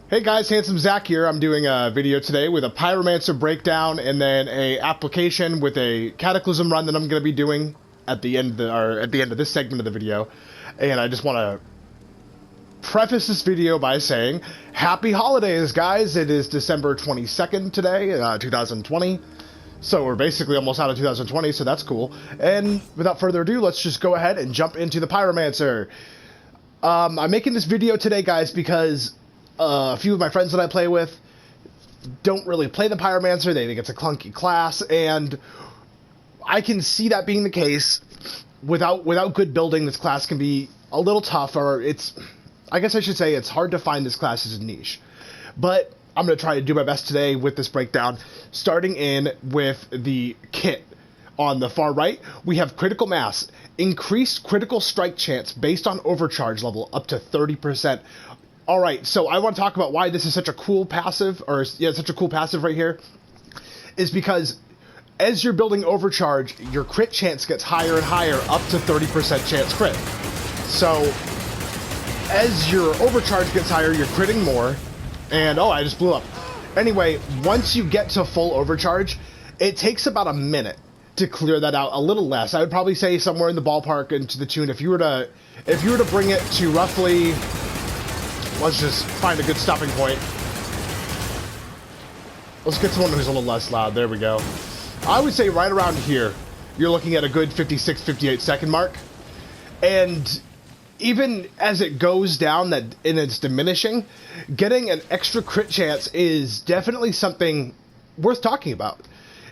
Hey guys, Handsome Zach here. I'm doing a video today with a Pyromancer breakdown and then a application with a Cataclysm run that I'm going to be doing at the end of this segment of the video. And I just want to preface this video by saying happy holidays, guys. It is December 22nd today, 2020. So we're basically almost out of 2020, so that's cool. And without further ado, let's just go ahead and jump into the Pyromancer. I'm making this video today, guys, because a few of my friends that I play with don't really play the Pyromancer. They think it's a clunky class, and I can see that being the case. Without good building, this class can be a little tough, or I guess I should say it's hard to find this class as a niche. But I'm going to try to do my best today with this breakdown, starting in with the kit. On the far right, we have Critical Mass, increased critical strike chance based on overcharge level up to 30%. All right, so I want to talk about why this is such a cool passive, such a cool passive right here, is because as you're building overcharge, your crit chance gets higher and higher, up to 30% chance crit. So as your overcharge gets higher, you're critting more, and oh, I just blew up. Anyway, once you get to full overcharge, it takes about a minute to clear that out, a little less. I would probably say somewhere in the ballpark and to the tune, if you were to bring it to roughly, let's just find a good stopping point. Let's get someone who's a little less loud. There we go. I would say right around here, you're looking at a good 56, 58 second mark. And even as it goes down and it's diminishing, getting an extra crit chance is definitely something worth talking about.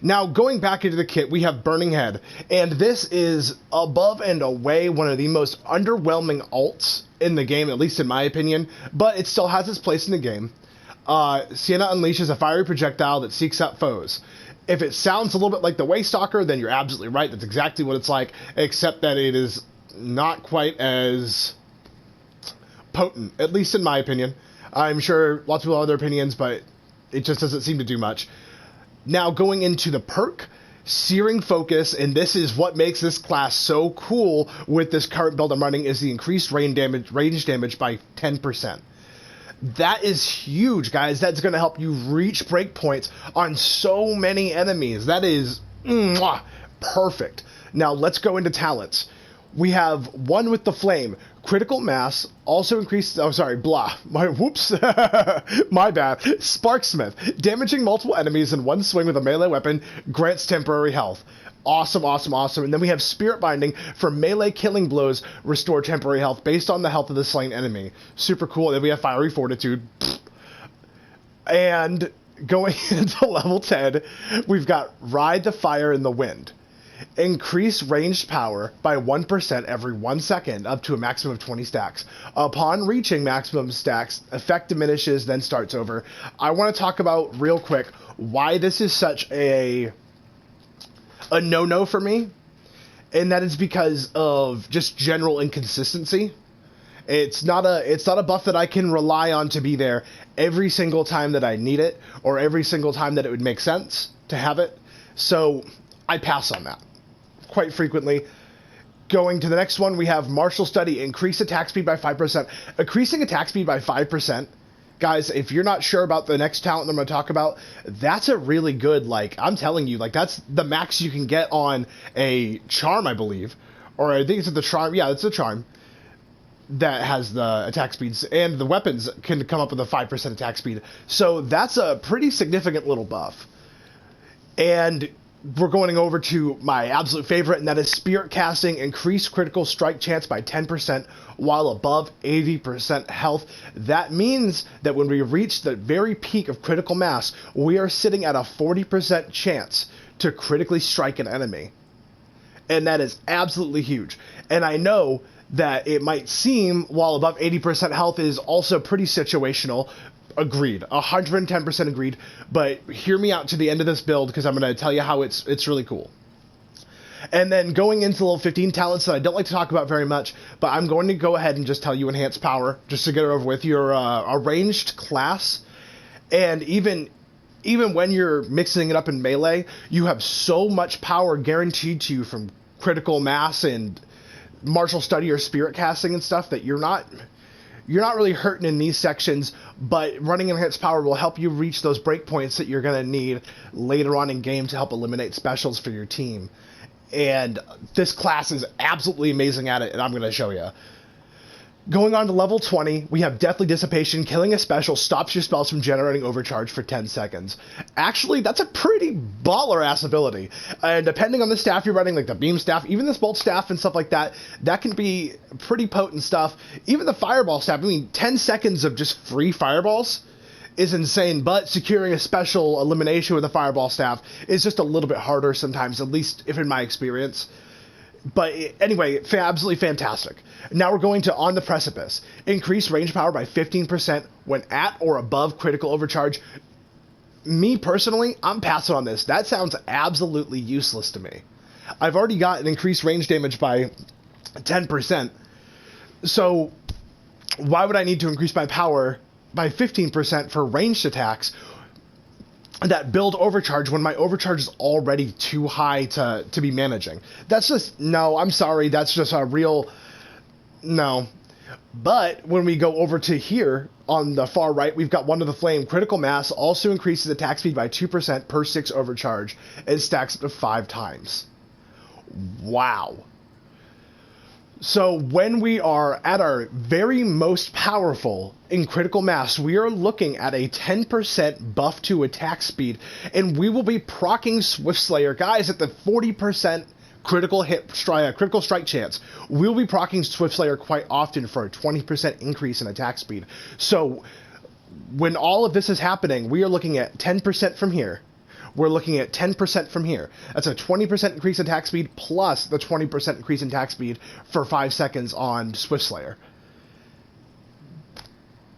Now, going back into the kit, we have Burning Head, and this is above and away one of the most underwhelming alts in the game, at least in my opinion, but it still has its place in the game. Sienna unleashes a fiery projectile that seeks out foes. If it sounds a little bit like the Waystalker, then you're absolutely right. That's exactly what it's like, except that it is not quite as potent, at least in my opinion. I'm sure lots of people have other opinions, but it just doesn't seem to do much. Now, going into the perk, Searing Focus, and this is what makes this class so cool with this current build I'm running, is the increased range damage by 10%. That is huge, guys. That's going to help you reach breakpoints on so many enemies. That is perfect. Now, let's go into talents. We have one with the Flame. Critical Mass also increases... Oh, sorry, blah. Whoops. My bad. Sparksmith. Damaging multiple enemies in one swing with a melee weapon grants temporary health. Awesome, awesome, awesome. And then we have Spirit Binding. For melee killing blows, restore temporary health based on the health of the slain enemy. Super cool. Then we have Fiery Fortitude. And going into level 10, we've got Ride the Fire in the Wind. Increase ranged power by 1% every 1 second, up to a maximum of 20 stacks. Upon reaching maximum stacks, effect diminishes, then starts over. I want to talk about real quick why this is such a no-no for me, and that is because of just general inconsistency. It's not a buff that I can rely on to be there every single time that I need it, or every single time that it would make sense to have it. So I pass on that quite frequently. Going to the next one, we have Martial Study, increase attack speed by 5%. Increasing attack speed by 5%, guys, if you're not sure about the next talent I'm going to talk about, that's a really good, I'm telling you, that's the max you can get on a charm, I believe. Or I think it's the charm. Yeah, it's a charm that has the attack speeds, and the weapons can come up with a 5% attack speed. So that's a pretty significant little buff. And we're going over to my absolute favorite, and that is Spirit Casting. Increase critical strike chance by 10% while above 80% health. That means that when we reach the very peak of critical mass, we are sitting at a 40% chance to critically strike an enemy. And that is absolutely huge. And I know that it might seem, while above 80% health is also pretty situational. Agreed. 110% agreed. But hear me out to the end of this build, because I'm going to tell you how it's really cool. And then going into level 15 talents that I don't like to talk about very much, but I'm going to go ahead and just tell you Enhanced Power, just to get it over with. You're a ranged class, and even when you're mixing it up in melee, you have so much power guaranteed to you from Critical Mass and Martial Study or Spirit Casting and stuff that you're not you're not really hurting in these sections, but running enhanced power will help you reach those breakpoints that you're going to need later on in game to help eliminate specials for your team. And this class is absolutely amazing at it, and I'm going to show you. Going on to level 20, we have Deathly Dissipation. Killing a special stops your spells from generating overcharge for 10 seconds. Actually, that's a pretty baller-ass ability. And depending on the staff you're running, like the Beam Staff, even this Bolt Staff and stuff like that, that can be pretty potent stuff. Even the Fireball Staff, I mean, 10 seconds of just free Fireballs is insane, but securing a special elimination with a Fireball Staff is just a little bit harder sometimes, at least if in my experience. But anyway, absolutely fantastic. Now we're going to On the Precipice. Increase range power by 15% when at or above critical overcharge. Me, personally, I'm passing on this. That sounds absolutely useless to me. I've already got an increased range damage by 10%. So why would I need to increase my power by 15% for ranged attacks that build overcharge when my overcharge is already too high to be managing? That's just, no, I'm sorry, that's just a real, no. But when we go over to here, on the far right, we've got Wonder the Flame. Critical Mass also increases attack speed by 2% per 6 overcharge and stacks up to 5 times. Wow. So when we are at our very most powerful in Critical Mass, we are looking at a 10% buff to attack speed, and we will be proccing Swift Slayer. Guys, at the 40% critical strike chance, we'll be proccing Swift Slayer quite often for a 20% increase in attack speed. So when all of this is happening, we are looking at 10% from here. We're looking at 10% from here. That's a 20% increase in attack speed plus the 20% increase in attack speed for 5 seconds on Swift Slayer.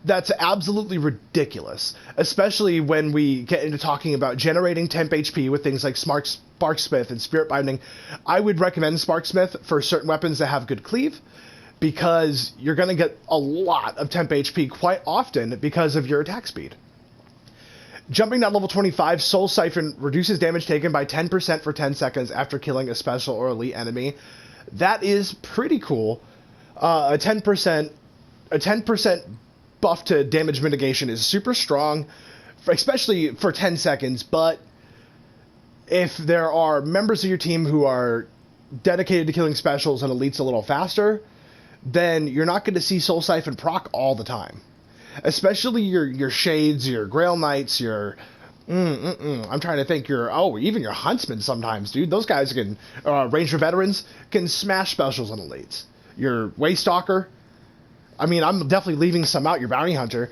That's absolutely ridiculous, especially when we get into talking about generating temp HP with things like Sparksmith and Spirit Binding. I would recommend Sparksmith for certain weapons that have good cleave, because you're going to get a lot of temp HP quite often because of your attack speed. Jumping down level 25, Soul Siphon reduces damage taken by 10% for 10 seconds after killing a special or elite enemy. That is pretty cool. A 10% buff to damage mitigation is super strong, especially for 10 seconds, but if there are members of your team who are dedicated to killing specials and elites a little faster, then you're not going to see Soul Siphon proc all the time. Especially your Shades, your Grail Knights, your... I'm trying to think, even your Huntsmen sometimes, dude. Those guys can... Ranger Veterans can smash specials on elites. Your Waystalker... I mean, I'm definitely leaving some out. Your Bounty Hunter.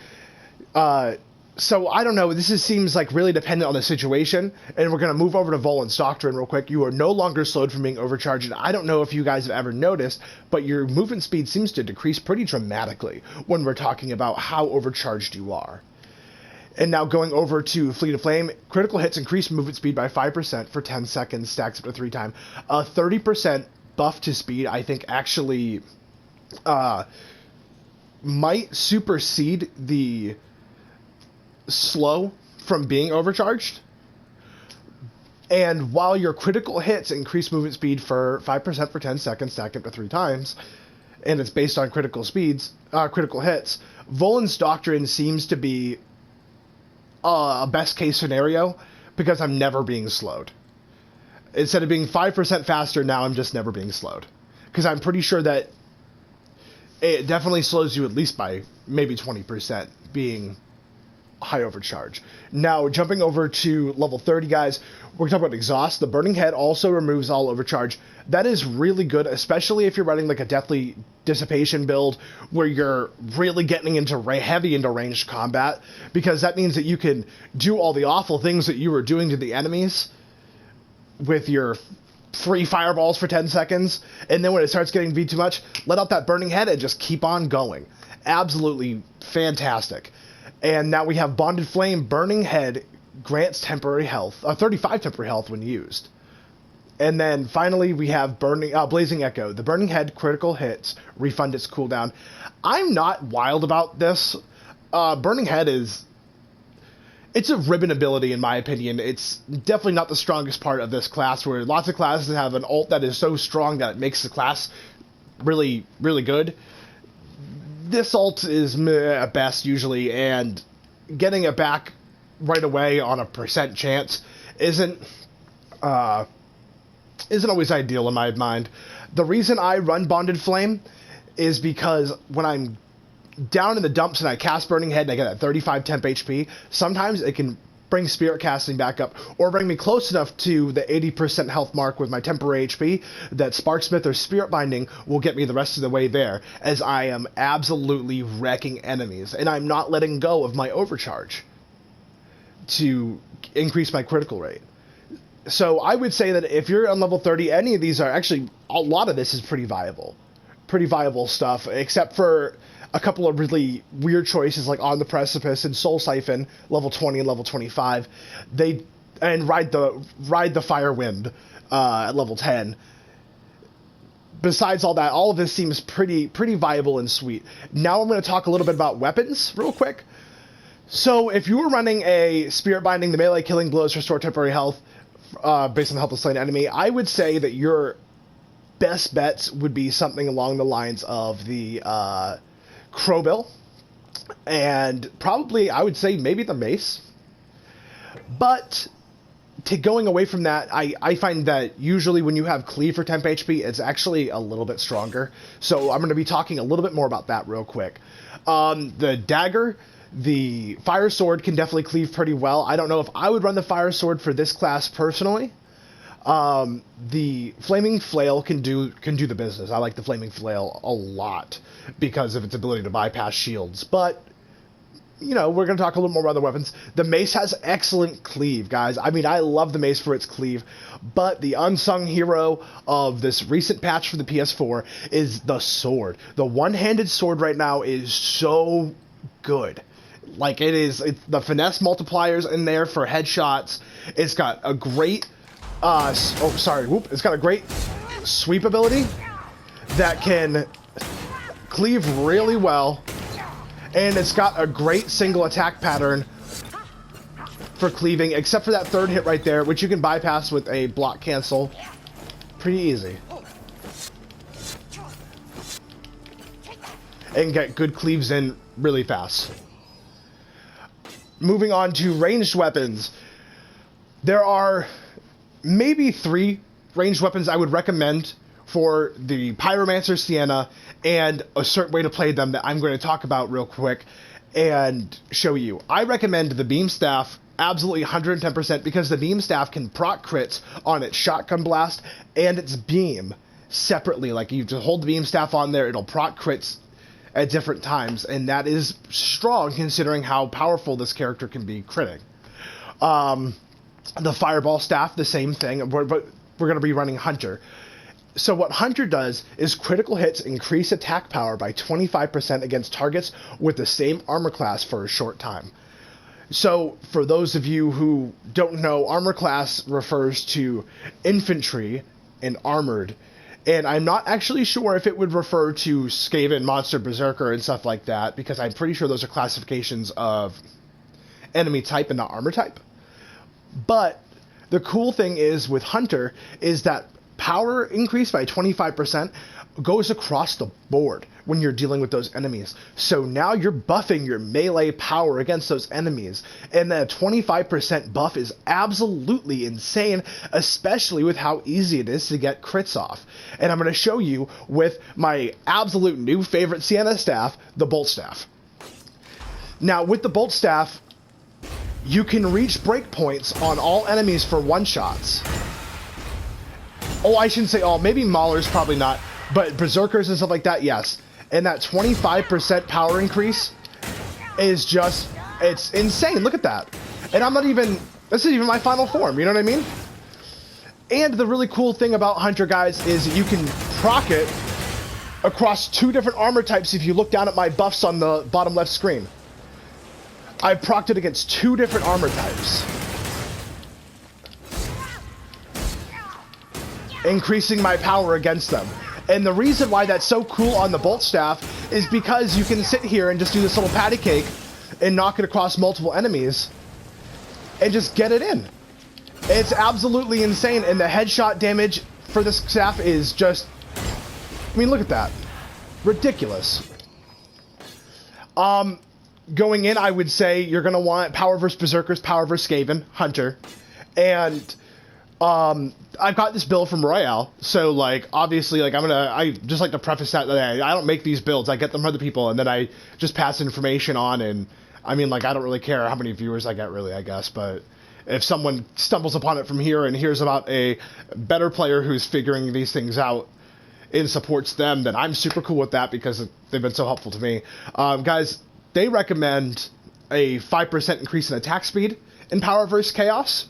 So, I don't know. This seems like really dependent on the situation. And we're going to move over to Volan's Doctrine real quick. You are no longer slowed from being overcharged. And I don't know if you guys have ever noticed, but your movement speed seems to decrease pretty dramatically when we're talking about how overcharged you are. And now going over to Fleet of Flame, critical hits increase movement speed by 5% for 10 seconds, stacks up to 3 times. A 30% buff to speed, I think, actually might supersede the slow from being overcharged. And while your critical hits increase movement speed for 5% for 10 seconds, stacked up to 3 times, and it's based on critical hits, Volan's Doctrine seems to be a best case scenario because I'm never being slowed. Instead of being 5% faster, now I'm just never being slowed. Because I'm pretty sure that it definitely slows you at least by maybe 20% being high overcharge. Now, jumping over to level 30, guys, we're talking about Exhaust. The Burning Head also removes all overcharge. That is really good, especially if you're running like a Deathly Dissipation build where you're really getting into heavy into ranged combat, because that means that you can do all the awful things that you were doing to the enemies with your free fireballs for 10 seconds, and then when it starts getting to be too much, let out that Burning Head and just keep on going. Absolutely fantastic. And now we have Bonded Flame. Burning Head grants temporary health, 35 temporary health when used. And then finally we have Blazing Echo. The Burning Head critical hits refund its cooldown. I'm not wild about this. Burning Head it's a ribbon ability in my opinion. It's definitely not the strongest part of this class, where lots of classes have an ult that is so strong that it makes the class really, really good. this ult is meh at best usually, and getting it back right away on a percent chance isn't always ideal in my mind. The reason I run Bonded Flame is because when I'm down in the dumps and I cast Burning Head and I get that 35 temp HP, sometimes it can bring Spirit Casting back up, or bring me close enough to the 80% health mark with my temporary HP that Sparksmith or Spirit Binding will get me the rest of the way there, as I am absolutely wrecking enemies, and I'm not letting go of my overcharge to increase my critical rate. So I would say that if you're on level 30, any of these are actually, a lot of this is pretty viable stuff, except for a couple of really weird choices like On the Precipice and Soul Siphon, level 20 and level 25. And Ride the Fire Wind at level 10. Besides all that, all of this seems pretty viable and sweet. Now I'm going to talk a little bit about weapons real quick. So if you were running a Spirit Binding, the melee killing blows restore temporary health based on the health of slain enemy, I would say that your best bets would be something along the lines of the Crowbill, and probably I would say maybe the Mace. But to going away from that, I find that usually when you have Cleave for temp HP, it's actually a little bit stronger. So I'm going to be talking a little bit more about that real quick. The Dagger, the Fire Sword can definitely cleave pretty well. I don't know if I would run the Fire Sword for this class personally. The Flaming Flail can do the business. I like the Flaming Flail a lot because of its ability to bypass shields. But, you know, we're going to talk a little more about the weapons. The Mace has excellent cleave, guys. I mean, I love the Mace for its cleave. But the unsung hero of this recent patch for the PS4 is the sword. The one-handed sword right now is so good. Like, it's the finesse multipliers in there for headshots. It's got a great... It's got a great sweep ability that can cleave really well, and it's got a great single attack pattern for cleaving, except for that third hit right there, which you can bypass with a block cancel. Pretty easy. And get good cleaves in really fast. Moving on to ranged weapons. There are maybe 3 ranged weapons I would recommend for the Pyromancer Sienna, and a certain way to play them that I'm going to talk about real quick and show you. I recommend the Beam Staff absolutely 110% because the Beam Staff can proc crits on its Shotgun Blast and its Beam separately. Like, you just hold the Beam Staff on there, it'll proc crits at different times, and that is strong considering how powerful this character can be critting. The Fireball Staff, the same thing, but we're going to be running Hunter. So what Hunter does is critical hits increase attack power by 25% against targets with the same armor class for a short time. So for those of you who don't know, armor class refers to infantry and armored. And I'm not actually sure if it would refer to Skaven, Monster, Berserker, and stuff like that, because I'm pretty sure those are classifications of enemy type and not armor type. But the cool thing is with Hunter is that power increase by 25% goes across the board when you're dealing with those enemies. So now you're buffing your melee power against those enemies. And that 25% buff is absolutely insane, especially with how easy it is to get crits off. And I'm going to show you with my absolute new favorite Sienna staff, the Bolt Staff. Now with the Bolt Staff, you can reach breakpoints on all enemies for one-shots. Oh, I shouldn't say all. Maybe Maulers, probably not. But Berserkers and stuff like that, yes. And that 25% power increase is just... it's insane. Look at that. And I'm not even... this is even my final form, you know what I mean? And the really cool thing about Hunter, guys, is you can proc it across 2 different armor types if you look down at my buffs on the bottom left screen. I've procced it against 2 different armor types, increasing my power against them. And the reason why that's so cool on the Bolt Staff is because you can sit here and just do this little patty cake and knock it across multiple enemies and just get it in. It's absolutely insane, and the headshot damage for this staff is just... I mean, look at that. Ridiculous. Going in, I would say you're going to want Power versus Berserkers, Power versus Skaven, Hunter. And I've got this build from Royale, so, like, obviously, like, I just like to preface that I don't make these builds. I get them from other people, and then I just pass information on, and, I mean, like, I don't really care how many viewers I get, really, I guess, but if someone stumbles upon it from here and hears about a better player who's figuring these things out and supports them, then I'm super cool with that because they've been so helpful to me. Guys, they recommend a 5% increase in attack speed in Power vs. Chaos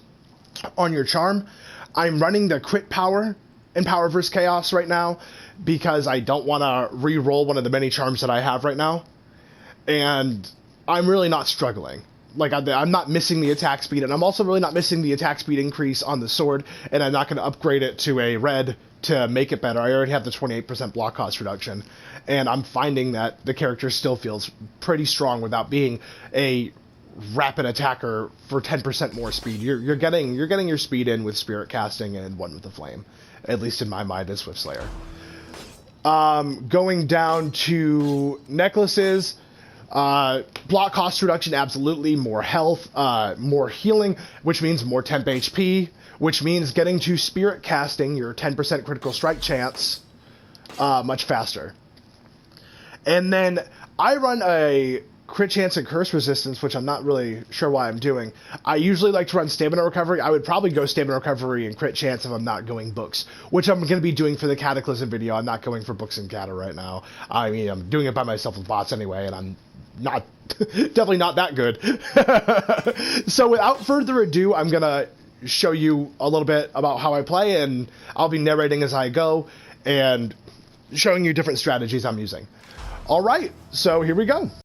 on your charm. I'm running the crit power in Power vs. Chaos right now because I don't want to re-roll one of the many charms that I have right now. And I'm really not struggling. Like, I'm not missing the attack speed, and I'm also really not missing the attack speed increase on the sword, and I'm not going to upgrade it to a red to make it better. I already have the 28% block cost reduction, and I'm finding that the character still feels pretty strong without being a rapid attacker for 10% more speed. You're getting your speed in with Spirit Casting and One with the Flame, at least in my mind as Swift Slayer. Going down to necklaces, block cost reduction, absolutely. More health, more healing, which means more temp HP, which means getting to Spirit Casting, your 10% critical strike chance, much faster. And then I run a crit chance and curse resistance, which I'm not really sure why I'm doing. I usually like to run stamina recovery. I would probably go stamina recovery and crit chance if I'm not going books, which I'm going to be doing for the Cataclysm video. I'm not going for books and Cata right now. I mean, I'm doing it by myself with bots anyway, and I'm not definitely not that good. So without further ado, I'm going to show you a little bit about how I play, and I'll be narrating as I go and showing you different strategies I'm using. All right, so here we go.